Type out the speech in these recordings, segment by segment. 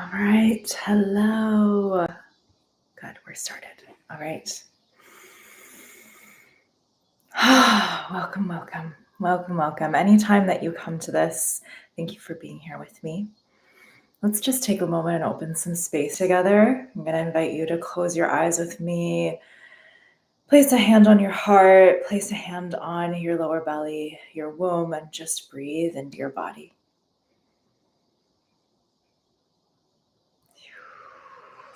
All right. Hello. Good. We're started. All right. Welcome, welcome, welcome, welcome. Anytime that you come to this, thank you for being here with me. Let's just take a moment and open some space together. I'm going to invite you to close your eyes with me. Place a hand on your heart, place a hand on your lower belly, your womb, and just breathe into your body.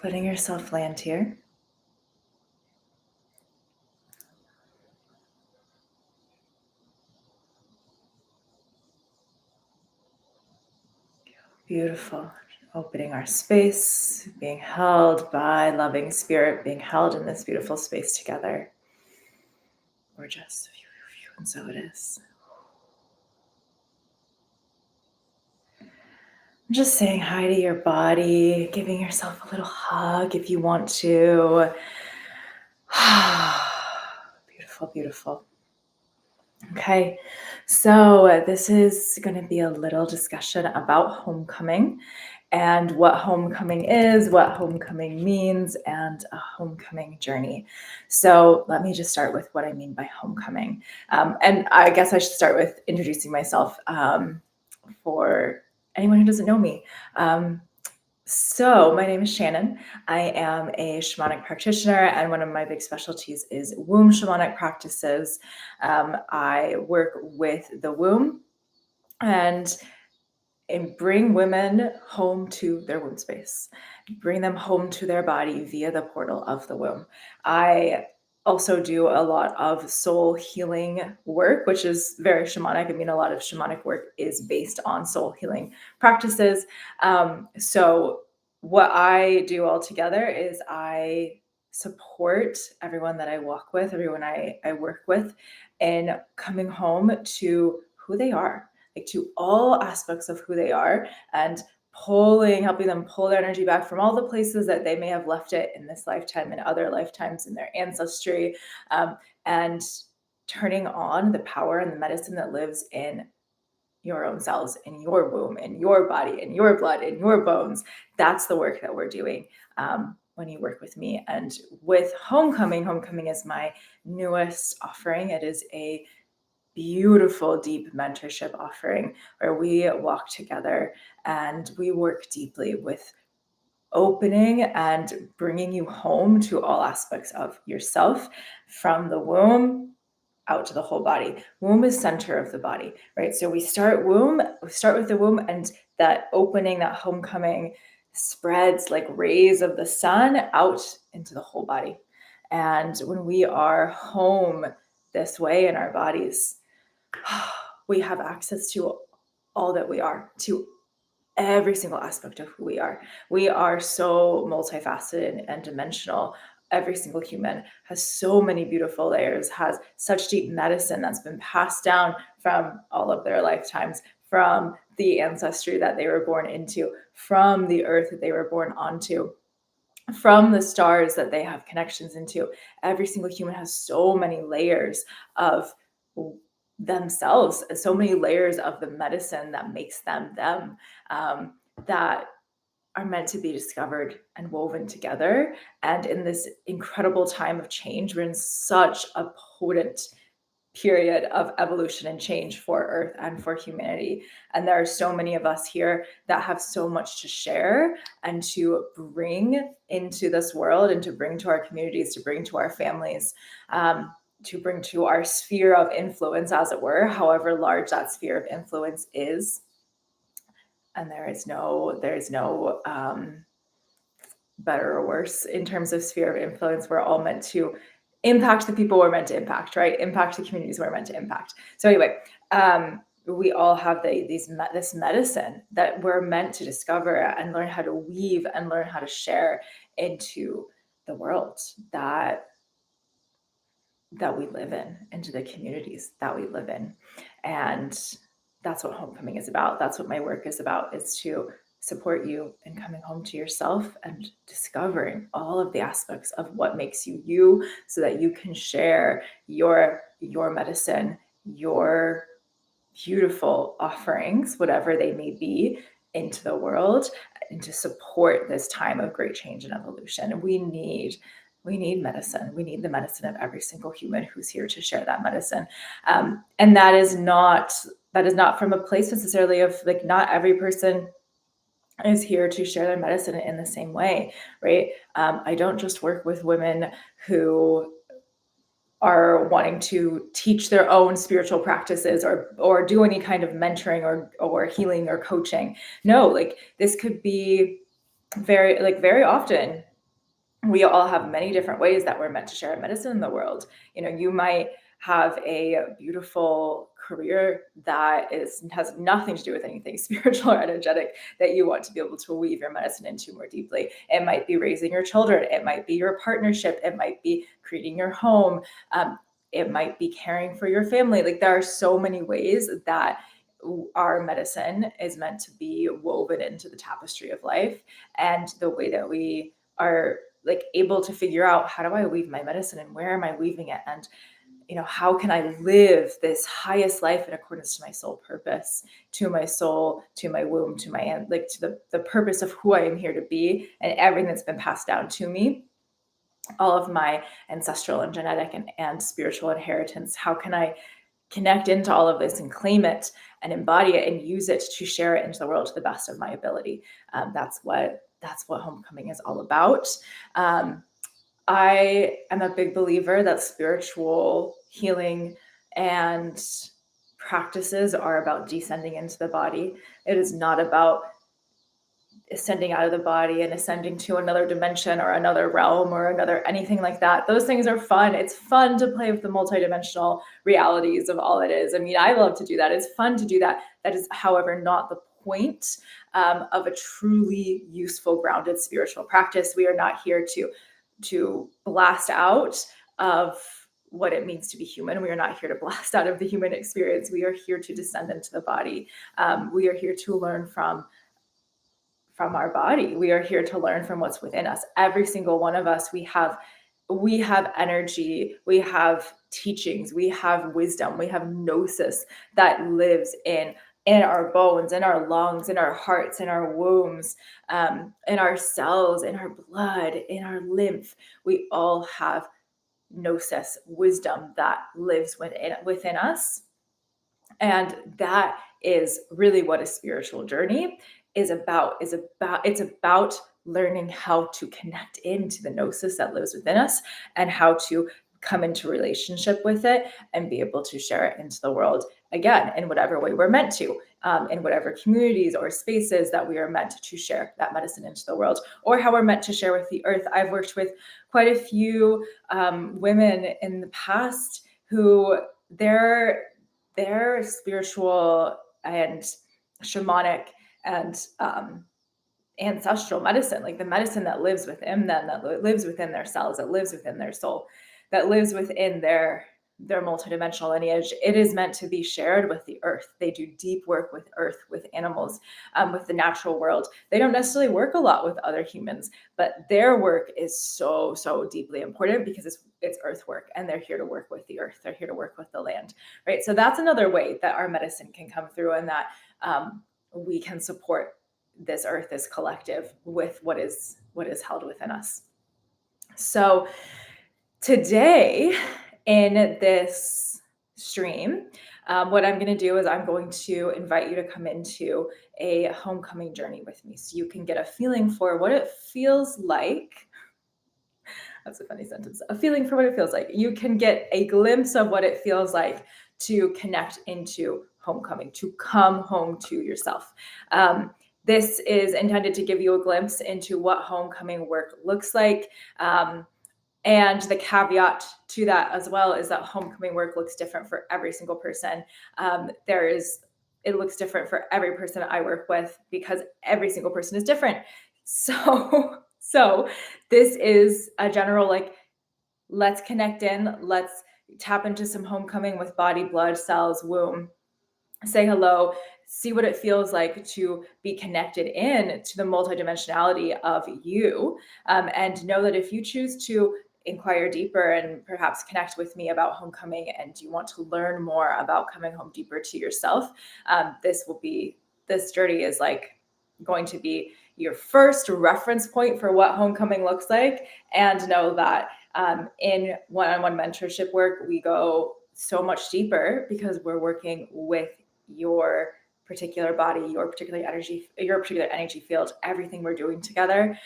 Letting yourself land here. Beautiful. Opening our space, being held by loving spirit, being held in this beautiful space together. Gorgeous. And so it is. Just saying hi to your body, giving yourself a little hug if you want to. Beautiful, beautiful. Okay, so this is going to be a little discussion about homecoming and what homecoming is, what homecoming means, and a homecoming journey. So let me just start with what I mean by homecoming. And I guess I should start with introducing myself for anyone who doesn't know me. So my name is Shannon. I am a shamanic practitioner, and one of my big specialties is womb shamanic practices. I work with the womb and bring women home to their womb space, bring them home to their body via the portal of the womb. I also do a lot of soul healing work, which is very shamanic. I mean, a lot of shamanic work is based on soul healing practices. So what I do all together is I support everyone that I walk with, everyone I work with, in coming home to who they are, like to all aspects of who they are, and helping them pull their energy back from all the places that they may have left it in this lifetime and other lifetimes in their ancestry, and turning on the power and the medicine that lives in your own cells, in your womb, in your body, in your blood, in your bones. That's the work that we're doing when you work with me. And with homecoming is my newest offering. It is a beautiful, deep mentorship offering where we walk together and we work deeply with opening and bringing you home to all aspects of yourself, from the womb out to the whole body. Womb is center of the body, right? So we start with the womb, and that opening, that homecoming spreads like rays of the sun out into the whole body. And when we are home this way in our bodies, we have access to all that we are, to every single aspect of who we are. We are so multifaceted and dimensional. Every single human has so many beautiful layers, has such deep medicine that's been passed down from all of their lifetimes, from the ancestry that they were born into, from the earth that they were born onto, from the stars that they have connections into. Every single human has so many layers of themselves, so many layers of the medicine that makes them them, that are meant to be discovered and woven together. And in this incredible time of change, we're in such a potent period of evolution and change for Earth and for humanity. And there are so many of us here that have so much to share and to bring into this world, and to bring to our communities, to bring to our families, to bring to our sphere of influence, as it were, however large that sphere of influence is. And there is no better or worse in terms of sphere of influence. We're all meant to impact the people we're meant to impact, right? Impact the communities we're meant to impact. So anyway, we all have this medicine that we're meant to discover and learn how to weave and learn how to share into the world that we live in, into the communities that we live in. And that's what homecoming is about. That's what my work is about, is to support you in coming home to yourself and discovering all of the aspects of what makes you you, so that you can share your medicine, your beautiful offerings, whatever they may be, into the world and to support this time of great change and evolution. We need medicine. We need the medicine of every single human who's here to share that medicine. And that is not from a place necessarily of like, not every person is here to share their medicine in the same way, right? I don't just work with women who are wanting to teach their own spiritual practices or do any kind of mentoring or healing or coaching. No, like this could be very often we all have many different ways that we're meant to share medicine in the world. You might have a beautiful career that has nothing to do with anything spiritual or energetic that you want to be able to weave your medicine into more deeply. It might be raising your children. It might be your partnership. It might be creating your home. It might be caring for your family. Like there are so many ways that our medicine is meant to be woven into the tapestry of life, and the way that we are like able to figure out, how do I weave my medicine and where am I weaving it? And how can I live this highest life in accordance to my soul purpose, to my soul, to my womb, to my like to the purpose of who I am here to be, and everything that's been passed down to me, all of my ancestral and genetic and spiritual inheritance. How can I connect into all of this and claim it and embody it and use it to share it into the world to the best of my ability? That's what homecoming is all about. I am a big believer that spiritual healing and practices are about descending into the body. It is not about ascending out of the body and ascending to another dimension or another realm or another anything like that. Those things are fun. It's fun to play with the multidimensional realities of all it is. I mean, I love to do that. It's fun to do that. That is, however, not the point of a truly useful, grounded spiritual practice. We are not here to blast out of what it means to be human. We are not here to blast out of the human experience. We are here to descend into the body. We are here to learn from our body. We are here to learn from what's within us. Every single one of us, we have energy, we have teachings, we have wisdom, we have gnosis that lives in our bones, in our lungs, in our hearts, in our wombs, in our cells, in our blood, in our lymph. We all have gnosis, wisdom that lives within us. And that is really what a spiritual journey is about. It's about learning how to connect into the gnosis that lives within us and how to come into relationship with it and be able to share it into the world, again, in whatever way we're meant to, in whatever communities or spaces that we are meant to share that medicine into the world, or how we're meant to share with the earth. I've worked with quite a few women in the past who their spiritual and shamanic and ancestral medicine, like the medicine that lives within them, that lives within their cells, that lives within their soul, that lives within their multidimensional lineage, it is meant to be shared with the earth. They do deep work with earth, with animals, with the natural world. They don't necessarily work a lot with other humans, but their work is so deeply important because it's earth work, and they're here to work with the earth. They're here to work with the land, right? So that's another way that our medicine can come through, and that we can support this earth, this collective, with what is held within us. So today in this stream, what I'm going to do is I'm going to invite you to come into a homecoming journey with me, so you can get a feeling for what it feels like. That's a funny sentence. A feeling for what it feels like. You can get a glimpse of what it feels like to connect into homecoming, to come home to yourself. This is intended to give you a glimpse into what homecoming work looks like. And the caveat to that as well is that homecoming work looks different for every single person. It looks different for every person I work with because every single person is different. So this is a general, like, let's connect in, let's tap into some homecoming with body, blood, cells, womb, say hello, see what it feels like to be connected in to the multidimensionality of you, and know that if you choose to inquire deeper and perhaps connect with me about homecoming, and you want to learn more about coming home deeper to yourself, this journey is like going to be your first reference point for what homecoming looks like. And know that in one-on-one mentorship work, we go so much deeper because we're working with your particular body, your particular energy field. Everything we're doing together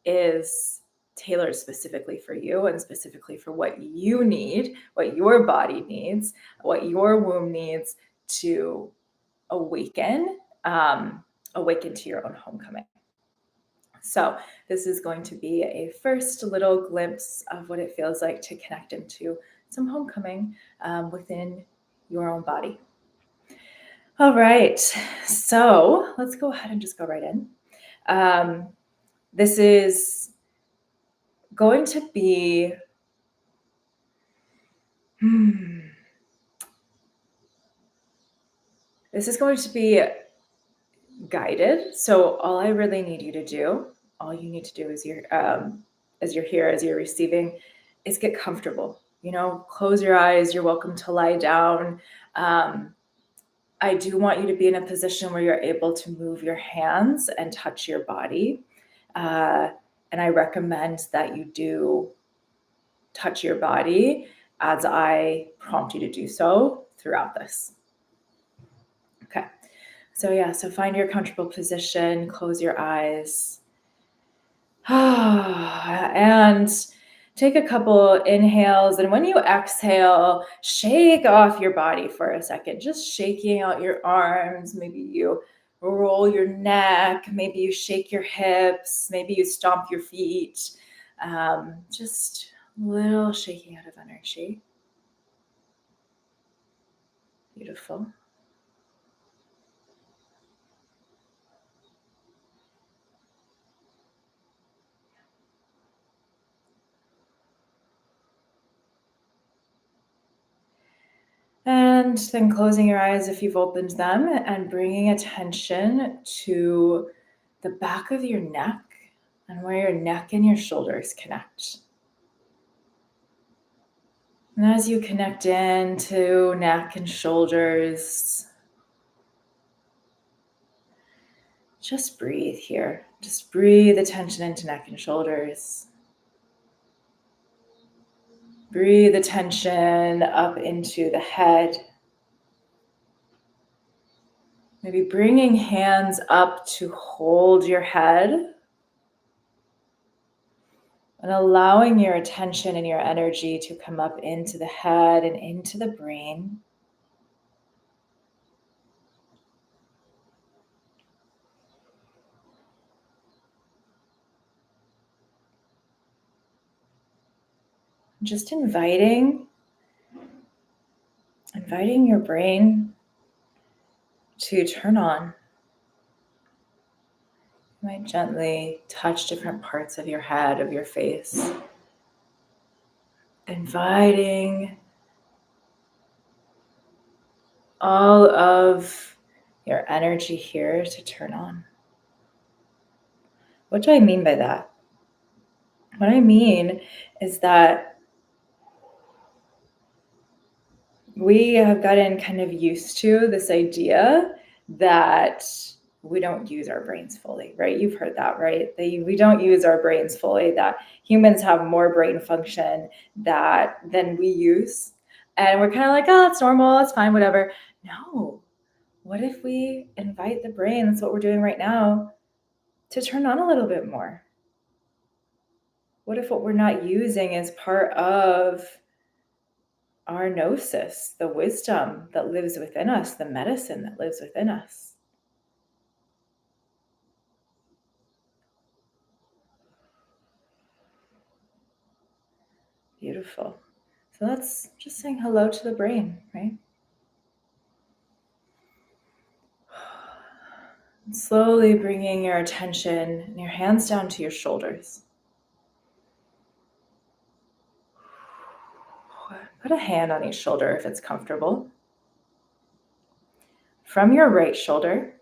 is tailored specifically for you and specifically for what you need, what your body needs, what your womb needs to awaken, awaken to your own homecoming. So this is going to be a first little glimpse of what it feels like to connect into some homecoming within your own body. All right, so let's go ahead and just go right in. This is going to be this is going to be guided. So all I really need you to do, all you need to do is as you're here, as you're receiving, is get comfortable. Close your eyes. You're welcome to lie down. I do want you to be in a position where you're able to move your hands and touch your body. And I recommend that you do touch your body as I prompt you to do so throughout this. Okay. So find your comfortable position, close your eyes, and take a couple inhales. And when you exhale, shake off your body for a second, just shaking out your arms. Maybe you roll your neck, maybe you shake your hips, maybe you stomp your feet. Just a little shaking out of energy. Beautiful. And then closing your eyes if you've opened them and bringing attention to the back of your neck and where your neck and your shoulders connect. And as you connect into neck and shoulders, just breathe here. Just breathe attention into neck and shoulders. Breathe attention up into the head. Maybe bringing hands up to hold your head and allowing your attention and your energy to come up into the head and into the brain. Just inviting your brain to turn on. You might gently touch different parts of your head, of your face. Inviting all of your energy here to turn on. What do I mean by that? What I mean is that we have gotten kind of used to this idea that we don't use our brains fully, right? You've heard that, right? We don't use our brains fully, that humans have more brain function than we use. And we're kind of like, oh, it's normal, it's fine, whatever. No. What if we invite the brain, that's what we're doing right now, to turn on a little bit more? What if what we're not using is part of our gnosis, the wisdom that lives within us, the medicine that lives within us? Beautiful. So that's just saying hello to the brain, right? And slowly bringing your attention and your hands down to your shoulders. Put a hand on each shoulder if it's comfortable. From your right shoulder,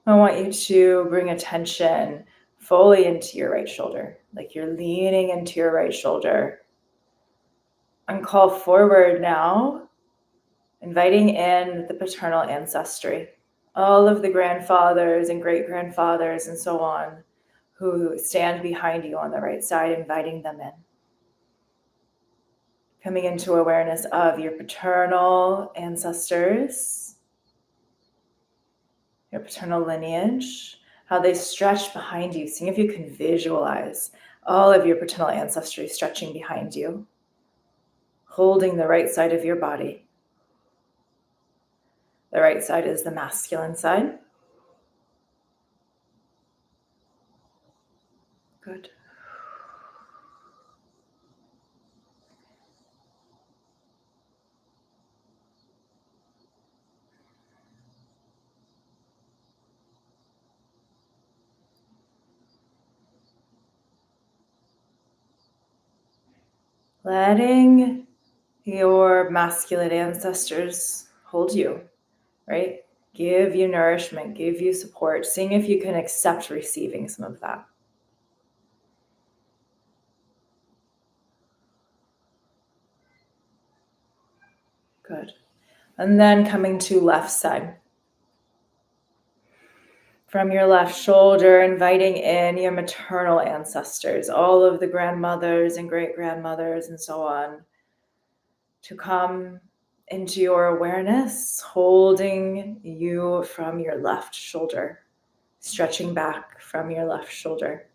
I want you to bring attention fully into your right shoulder, like you're leaning into your right shoulder. And call forward now, inviting in the paternal ancestry. all of the grandfathers and great-grandfathers and so on who stand behind you on the right side, inviting them in. Coming into awareness of your paternal ancestors, your paternal lineage, how they stretch behind you. Seeing if you can visualize all of your paternal ancestry stretching behind you, holding the right side of your body. The right side is the masculine side. Good. Letting your masculine ancestors hold you, right? Give you nourishment, give you support, seeing if you can accept receiving some of that. Good. And then coming to left side. From your left shoulder, inviting in your maternal ancestors, all of the grandmothers and great-grandmothers and so on, to come into your awareness, holding you from your left shoulder, stretching back from your left shoulder.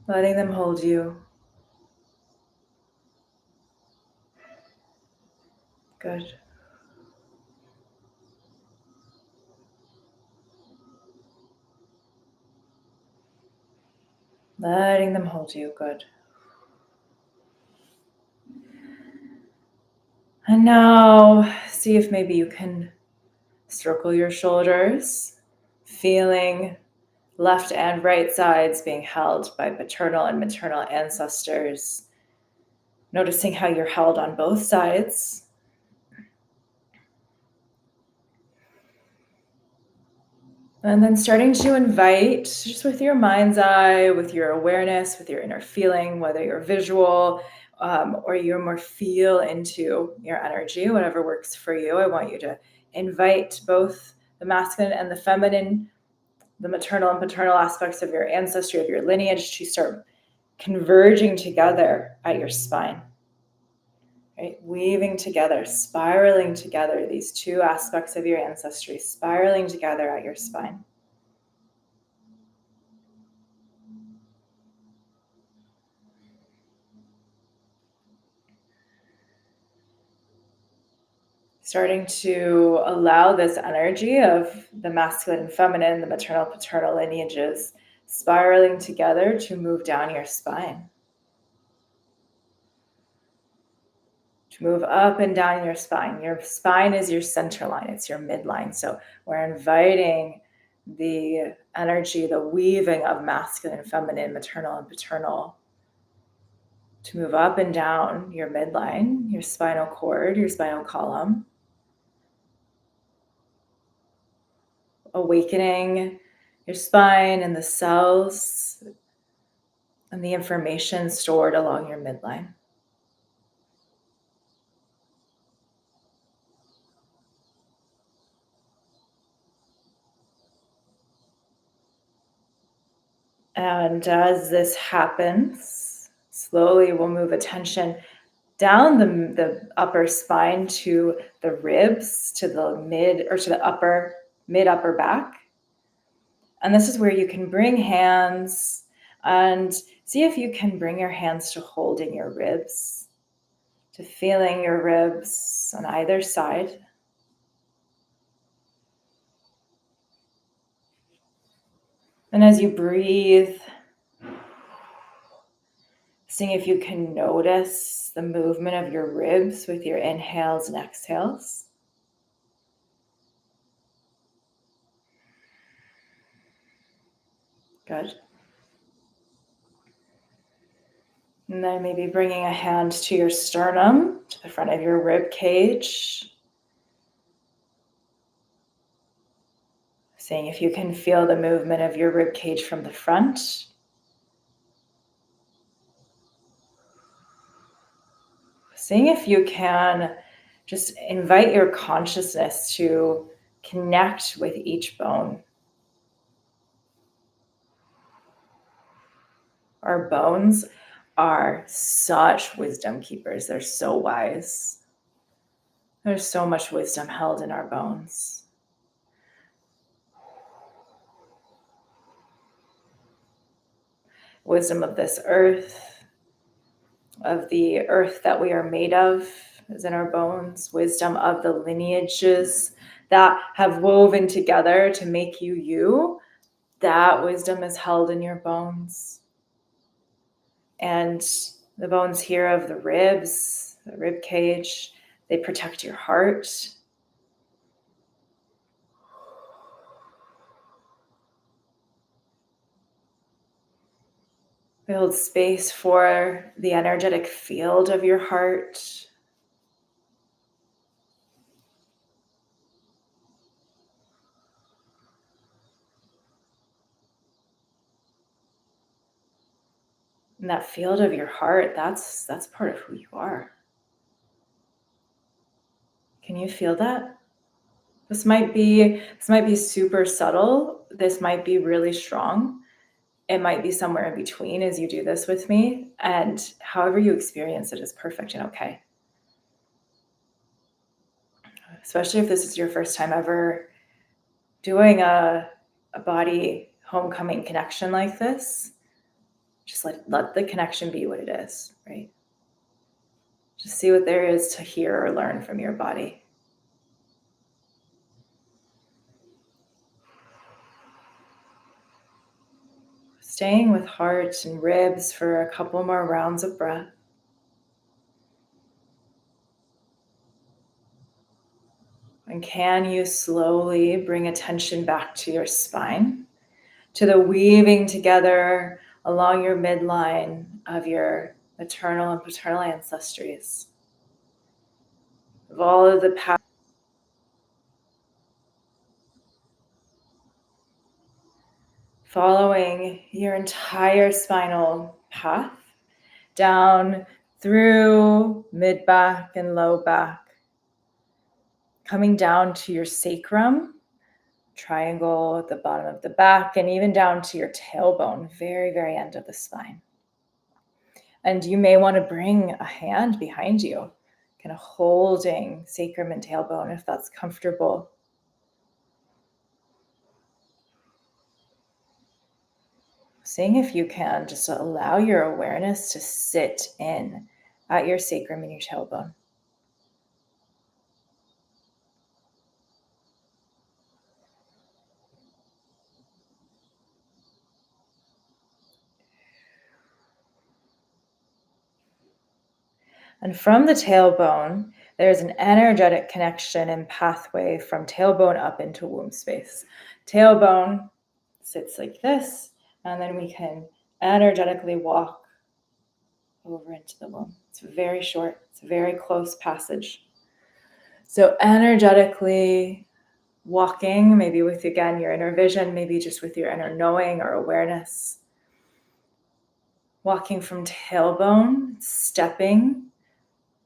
Letting them hold you. Good. Letting them hold you. Good. And now see if maybe you can circle your shoulders, feeling left and right sides being held by paternal and maternal ancestors. Noticing how you're held on both sides. And then starting to invite, just with your mind's eye, with your awareness, with your inner feeling, whether you're visual or you're more feel into your energy, whatever works for you. I want you to invite both the masculine and the feminine, the maternal and paternal aspects of your ancestry, of your lineage, to start converging together at your spine. Right? Weaving together, spiraling together, these two aspects of your ancestry, spiraling together at your spine. Starting to allow this energy of the masculine and feminine, the maternal, paternal lineages, spiraling together to move down your spine. To move up and down your spine. Your spine is your center line, it's your midline. So we're inviting the energy, the weaving of masculine, feminine, maternal, and paternal to move up and down your midline, your spinal cord, your spinal column. Awakening your spine and the cells and the information stored along your midline. And as this happens, slowly we'll move attention down the upper spine to the ribs, to the mid or to the upper, mid upper back. And this is where you can bring hands and see if you can bring your hands to holding your ribs, to feeling your ribs on either side. And as you breathe, seeing if you can notice the movement of your ribs with your inhales and exhales. Good. And then maybe bringing a hand to your sternum, to the front of your rib cage. Seeing if you can feel the movement of your rib cage from the front. Seeing if you can Just invite your consciousness to connect with each bone. Our bones are such wisdom keepers. They're so wise. There's so much wisdom held in our bones. Wisdom of this earth, of the earth that we are made of, is in our bones. Wisdom of the lineages that have woven together to make you you. That wisdom is held in your bones. And the bones here of the ribs, the rib cage, they protect your heart. They hold space for the energetic field of your heart. And that field of your heart, that's part of who you are. Can you feel that? This might be super subtle. This might be really strong. It might be somewhere in between as you do this with me. And however you experience it is perfect and okay. Especially if this is your first time ever doing a body homecoming connection like this. Just let the connection be what it is, right? Just see what there is to hear or learn from your body. Staying with heart and ribs for a couple more rounds of breath. And can you slowly bring attention back to your spine, to the weaving together along your midline of your maternal and paternal ancestries, of all of the past. Following your entire spinal path down through mid back and low back, coming down to your sacrum, triangle at the bottom of the back, and even down to your tailbone, very, very end of the spine. And you may want to bring a hand behind you, kind of holding sacrum and tailbone if that's comfortable. Seeing if you can just allow your awareness to sit in at your sacrum and your tailbone. And from the tailbone, there's an energetic connection and pathway from tailbone up into womb space. Tailbone sits like this, and then we can energetically walk over into the womb. It's very short, it's a very close passage. So energetically walking, maybe with, again, your inner vision, maybe just with your inner knowing or awareness. Walking from tailbone, stepping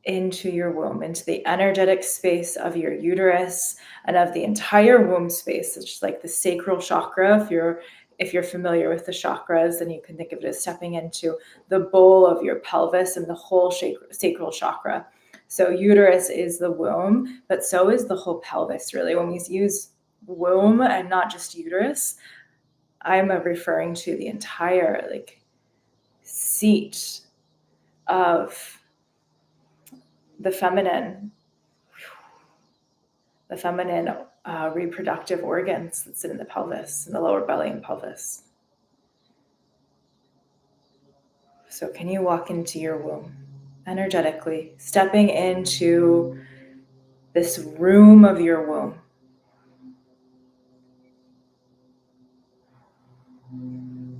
into your womb, into the energetic space of your uterus and of the entire womb space. It's just like the sacral chakra. If you're familiar with the chakras, then you can think of it as stepping into the bowl of your pelvis and the whole sacral chakra. So uterus is the womb, but so is the whole pelvis, really. When we use womb and not just uterus, I'm referring to the entire seat of the feminine reproductive organs that sit in the pelvis, in the lower belly and pelvis. So can you walk into your womb energetically, stepping into this room of your womb?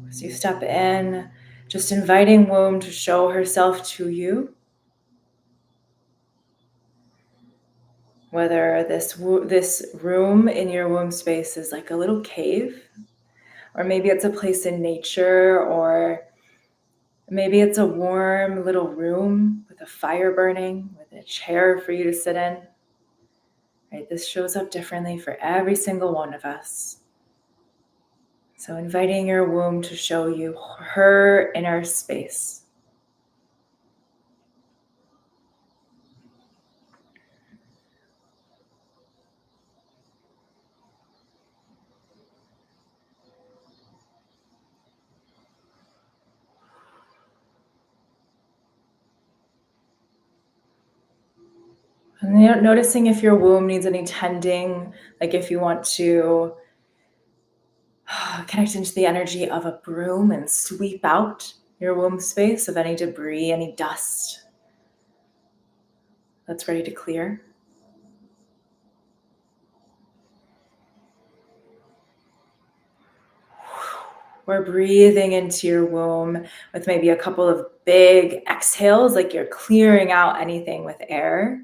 As you step in, just inviting womb to show herself to you. Whether this room in your womb space is like a little cave, or maybe it's a place in nature, or maybe it's a warm little room with a fire burning, with a chair for you to sit in. right? This shows up differently for every single one of us. So inviting your womb to show you her inner space. And noticing if your womb needs any tending, like if you want to connect into the energy of a broom and sweep out your womb space of any debris, any dust that's ready to clear. Or breathing into your womb with maybe a couple of big exhales, like you're clearing out anything with air.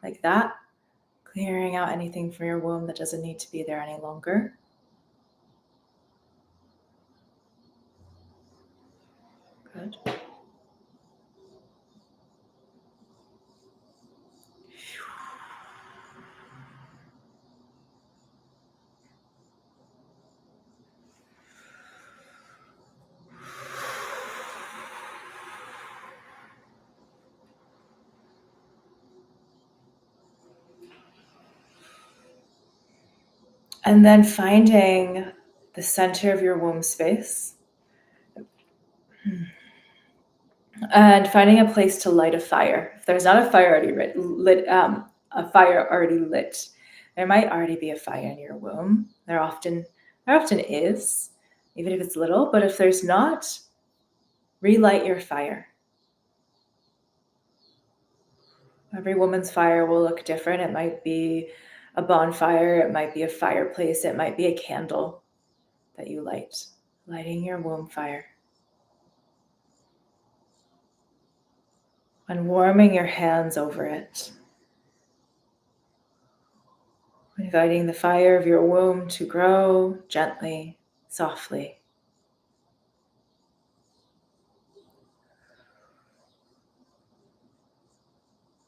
Like that. Clearing out anything from your womb that doesn't need to be there any longer. Good. And then finding the center of your womb space and finding a place to light a fire. If there's not a fire already lit, there might already be a fire in your womb. There often is, even if it's little. But if there's not, relight your fire. Every woman's fire will look different. It might be a bonfire, it might be a fireplace, it might be a candle that you light. Lighting your womb fire. And warming your hands over it. Inviting the fire of your womb to grow gently, softly.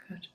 Good.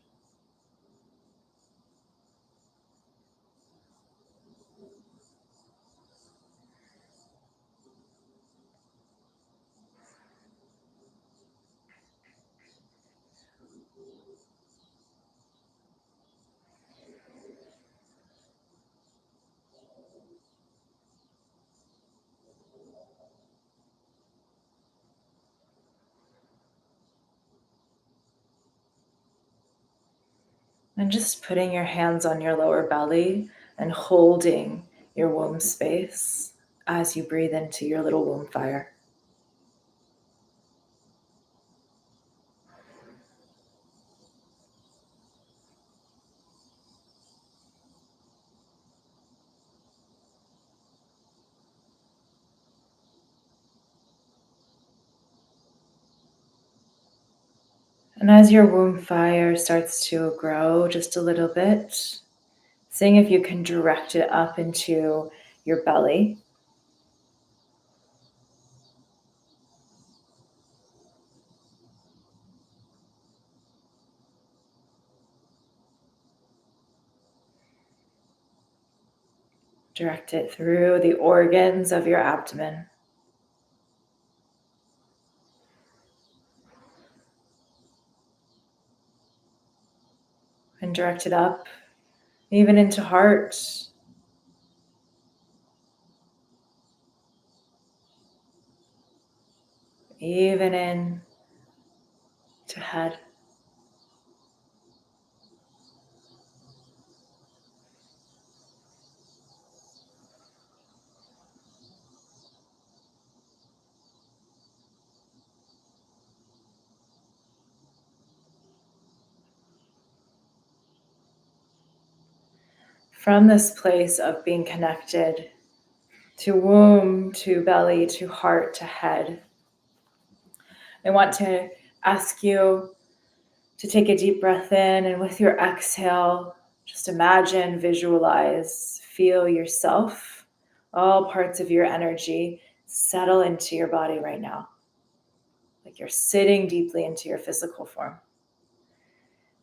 And just putting your hands on your lower belly and holding your womb space as you breathe into your little womb fire. And as your womb fire starts to grow just a little bit, seeing if you can direct it up into your belly. Direct it through the organs of your abdomen. And direct it up, even into heart. Even in to head. From this place of being connected to womb, to belly, to heart, to head, I want to ask you to take a deep breath in, and with your exhale, just imagine, visualize, feel yourself, all parts of your energy settle into your body right now, like you're sitting deeply into your physical form.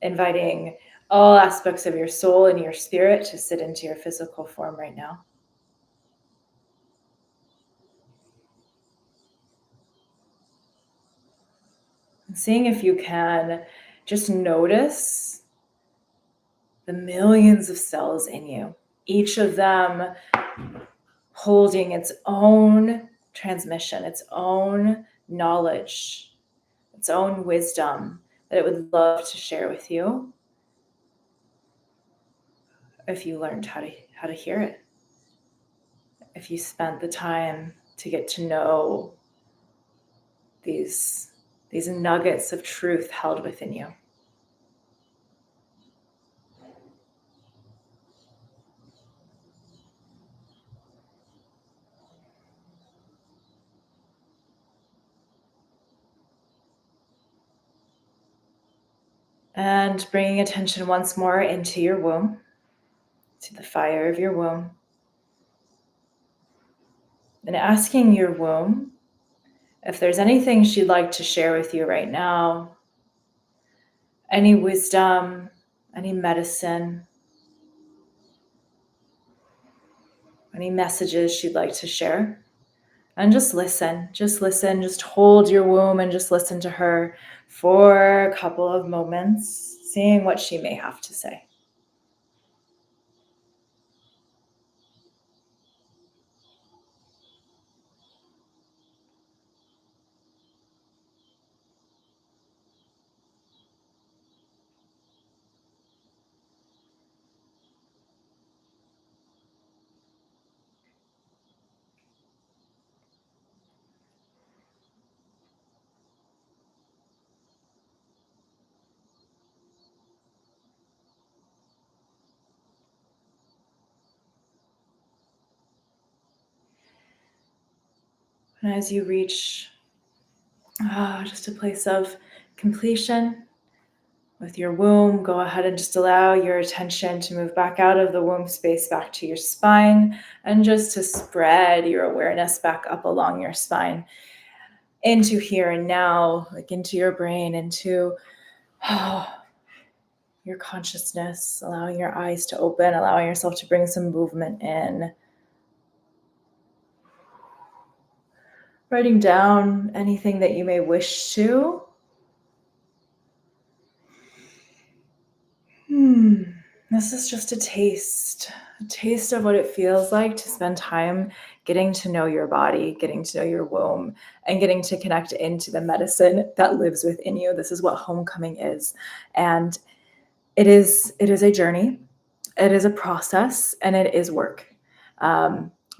Inviting all aspects of your soul and your spirit to sit into your physical form right now. And seeing if you can just notice the millions of cells in you, each of them holding its own transmission, its own knowledge, its own wisdom that it would love to share with you if you learned how to hear it. If you spent the time to get to know these these nuggets of truth held within you. And bringing attention once more into your womb, to the fire of your womb, and asking your womb if there's anything she'd like to share with you right now, any wisdom, any medicine, any messages she'd like to share. And just listen, just hold your womb and just listen to her for a couple of moments, seeing what she may have to say. And as you reach just a place of completion with your womb, go ahead and just allow your attention to move back out of the womb space, back to your spine, and just to spread your awareness back up along your spine into here and now, like into your brain, into your consciousness, allowing your eyes to open, allowing yourself to bring some movement in. Writing down anything that you may wish to. This is just a taste of what it feels like to spend time getting to know your body, getting to know your womb, and getting to connect into the medicine that lives within you. This is what homecoming is. And it is a journey, it is a process, and it is work.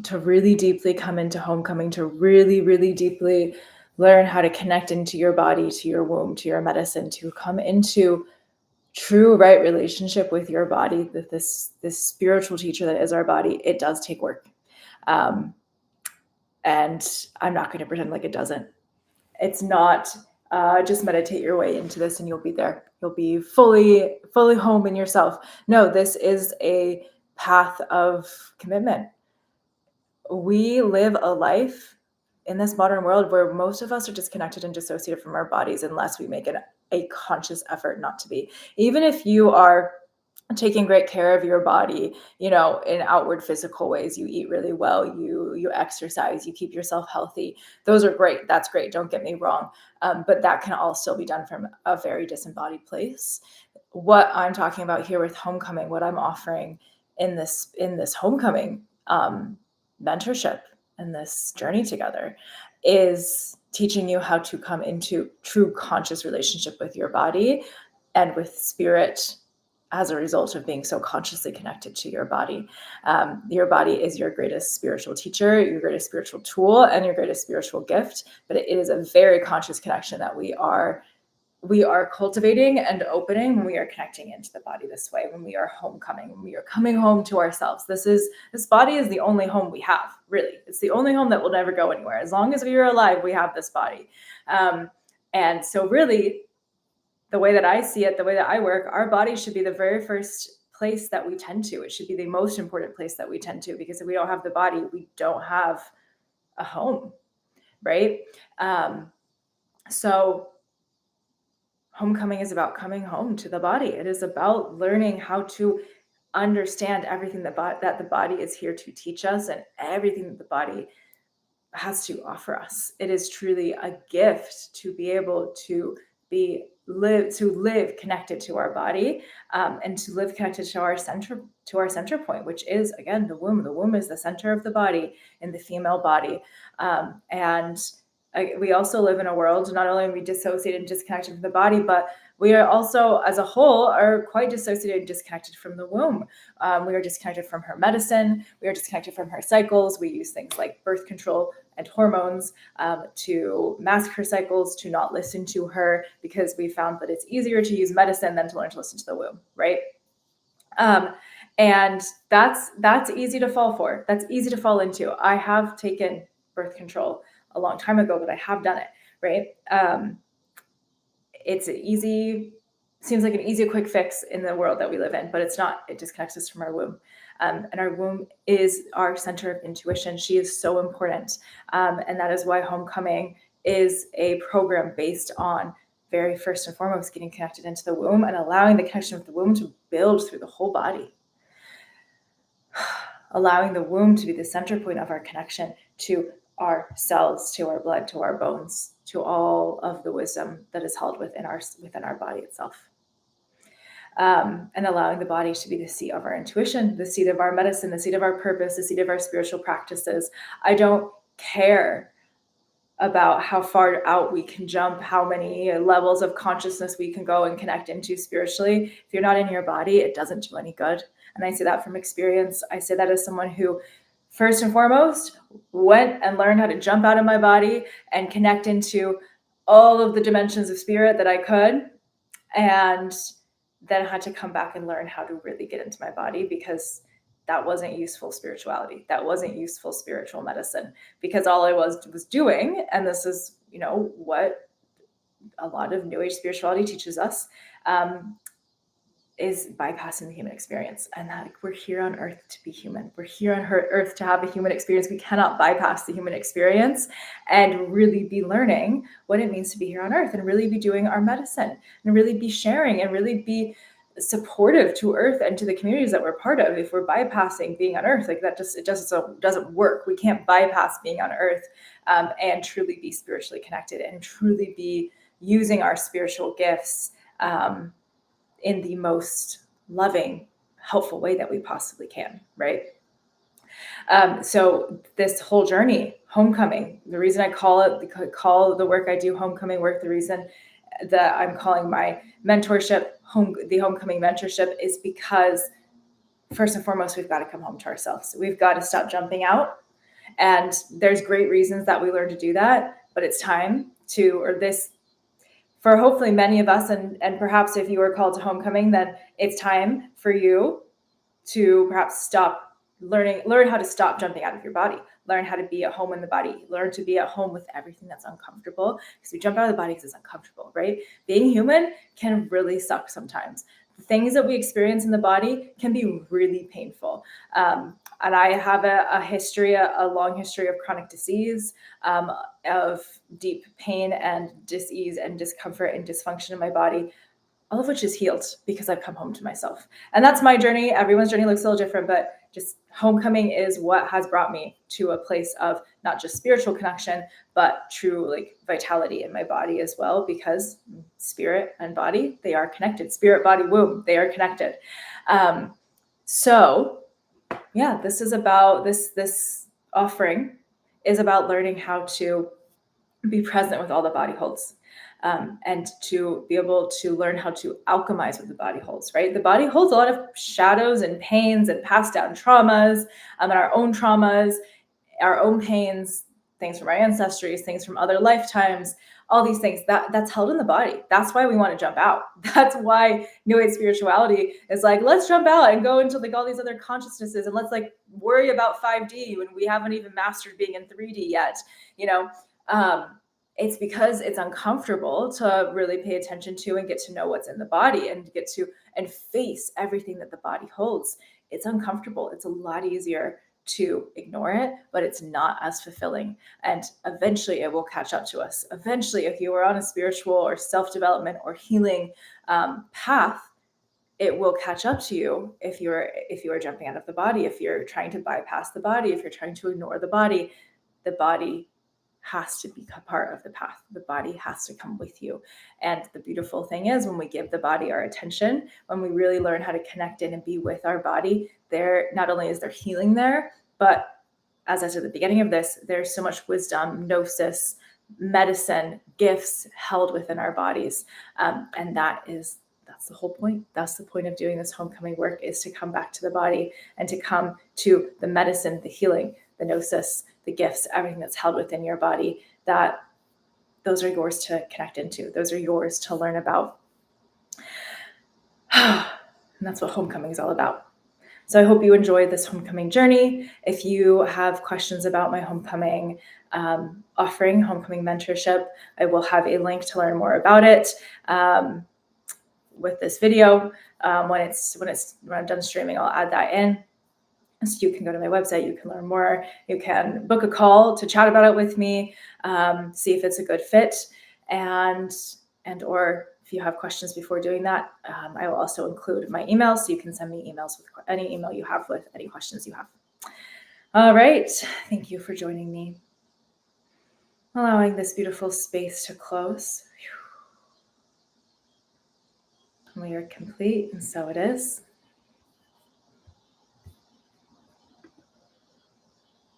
To really deeply come into homecoming, to really, really deeply learn how to connect into your body, to your womb, to your medicine, to come into true right relationship with your body, that this spiritual teacher that is our body, it does take work. Um, and I'm not going to pretend like it doesn't. It's not just meditate your way into this and you'll be there. You'll be fully home in yourself. No, this is a path of commitment. We live a life in this modern world where most of us are disconnected and dissociated from our bodies unless we make a conscious effort not to be. Even if you are taking great care of your body, in outward physical ways, you eat really well, you exercise, you keep yourself healthy, those are great, that's great, don't get me wrong, but that can all still be done from a very disembodied place. What I'm talking about here with homecoming, what I'm offering in this homecoming mentorship and this journey together, is teaching you how to come into true conscious relationship with your body and with spirit as a result of being so consciously connected to your body. Your body is your greatest spiritual teacher, your greatest spiritual tool, and your greatest spiritual gift. But it is a very conscious connection that we are cultivating and opening when we are connecting into the body this way, when we are homecoming, when we are coming home to ourselves. This body is the only home we have, really. It's the only home that will never go anywhere. As long as we are alive, we have this body. And so really, the way that I see it, the way that I work, our body should be the very first place that we tend to. It should be the most important place that we tend to, because if we don't have the body, we don't have a home, right? So homecoming is about coming home to the body. It is about learning how to understand everything that the body is here to teach us, and everything that the body has to offer us. It is truly a gift to be able to live connected to our body, and to live connected to our center point, which is, again, the womb. The womb is the center of the body in the female body, and we also live in a world, not only are we dissociated and disconnected from the body, but we are also, as a whole, are quite dissociated and disconnected from the womb. We are disconnected from her medicine. We are disconnected from her cycles. We use things like birth control and hormones to mask her cycles, to not listen to her, because we found that it's easier to use medicine than to learn to listen to the womb, right? And that's easy to fall for. That's easy to fall into. I have taken birth control a long time ago, but I have done it, right? It's seems like an easy, quick fix in the world that we live in, but it's not. It disconnects us from our womb. And our womb is our center of intuition. She is so important. And that is why Homecoming is a program based on, very first and foremost, getting connected into the womb and allowing the connection with the womb to build through the whole body. Allowing the womb to be the center point of our connection to our cells, to our blood, to our bones, to all of the wisdom that is held within our body itself. And allowing the body to be the seat of our intuition, the seat of our medicine, the seat of our purpose, the seat of our spiritual practices. I don't care about how far out we can jump, how many levels of consciousness we can go and connect into spiritually. If you're not in your body, it doesn't do any good. And I say that from experience. I say that as someone who, first and foremost, went and learned how to jump out of my body and connect into all of the dimensions of spirit that I could, and then had to come back and learn how to really get into my body, because that wasn't useful spirituality. That wasn't useful spiritual medicine, because all I was doing, and this is, what a lot of New Age spirituality teaches us, is bypassing the human experience. And that we're here on earth to be human. We're here on earth to have a human experience. We cannot bypass the human experience and really be learning what it means to be here on earth, and really be doing our medicine, and really be sharing, and really be supportive to earth and to the communities that we're part of. If we're bypassing being on earth, like that, it doesn't work. We can't bypass being on earth, and truly be spiritually connected, and truly be using our spiritual gifts in the most loving, helpful way that we possibly can, right? So this whole journey, Homecoming, the reason I call the work I do Homecoming work, the reason that I'm calling my mentorship the Homecoming mentorship, is because, first and foremost, we've got to come home to ourselves. We've got to stop jumping out. And there's great reasons that we learn to do that, but it's time for hopefully many of us, and perhaps if you are called to Homecoming, then it's time for you to perhaps learn how to stop jumping out of your body, learn how to be at home in the body, learn to be at home with everything that's uncomfortable, because we jump out of the body because it's uncomfortable, right? Being human can really suck sometimes. The things that we experience in the body can be really painful. And I have a long history of chronic disease, of deep pain and dis-ease and discomfort and dysfunction in my body, all of which is healed because I've come home to myself. And that's my journey. Everyone's journey looks a little different, but just Homecoming is what has brought me to a place of not just spiritual connection, but true vitality in my body as well, because spirit and body, they are connected. Spirit, body, womb, they are connected. So yeah, this is about this offering is about learning how to be present with all the body holds, and to be able to learn how to alchemize what the body holds, right? The body holds a lot of shadows and pains and passed down traumas, and our own traumas, our own pains, things from our ancestries, things from other lifetimes, all these things that's held in the body. That's why we want to jump out. That's why New Age spirituality is like, let's jump out and go into all these other consciousnesses, and let's worry about 5D when we haven't even mastered being in 3D yet. It's because it's uncomfortable to really pay attention to and get to know what's in the body, and face everything that the body holds. It's uncomfortable. It's a lot easier to ignore it, but it's not as fulfilling. And eventually it will catch up to us. Eventually, if you are on a spiritual or self-development or healing path, it will catch up to you if you are jumping out of the body, if you're trying to bypass the body, if you're trying to ignore the body has to be a part of the path. The body has to come with you. And the beautiful thing is, when we give the body our attention, when we really learn how to connect in and be with our body, there not only is there healing there, but as I said at the beginning of this, there's so much wisdom, gnosis, medicine, gifts held within our bodies. And that's the whole point. That's the point of doing this homecoming work, is to come back to the body and to come to the medicine, the healing, the gnosis, the gifts, everything that's held within your body, that those are yours to connect into. Those are yours to learn about. And that's what homecoming is all about. So I hope you enjoyed this homecoming journey. If you have questions about my homecoming offering, homecoming mentorship, I will have a link to learn more about it with this video. When I'm done streaming, I'll add that in. So you can go to my website, you can learn more, you can book a call to chat about it with me, see if it's a good fit, or if you have questions before doing that, I will also include my email, so you can send me emails with any email you have with any questions you have. All right, thank you for joining me. Allowing this beautiful space to close. We are complete, and so it is.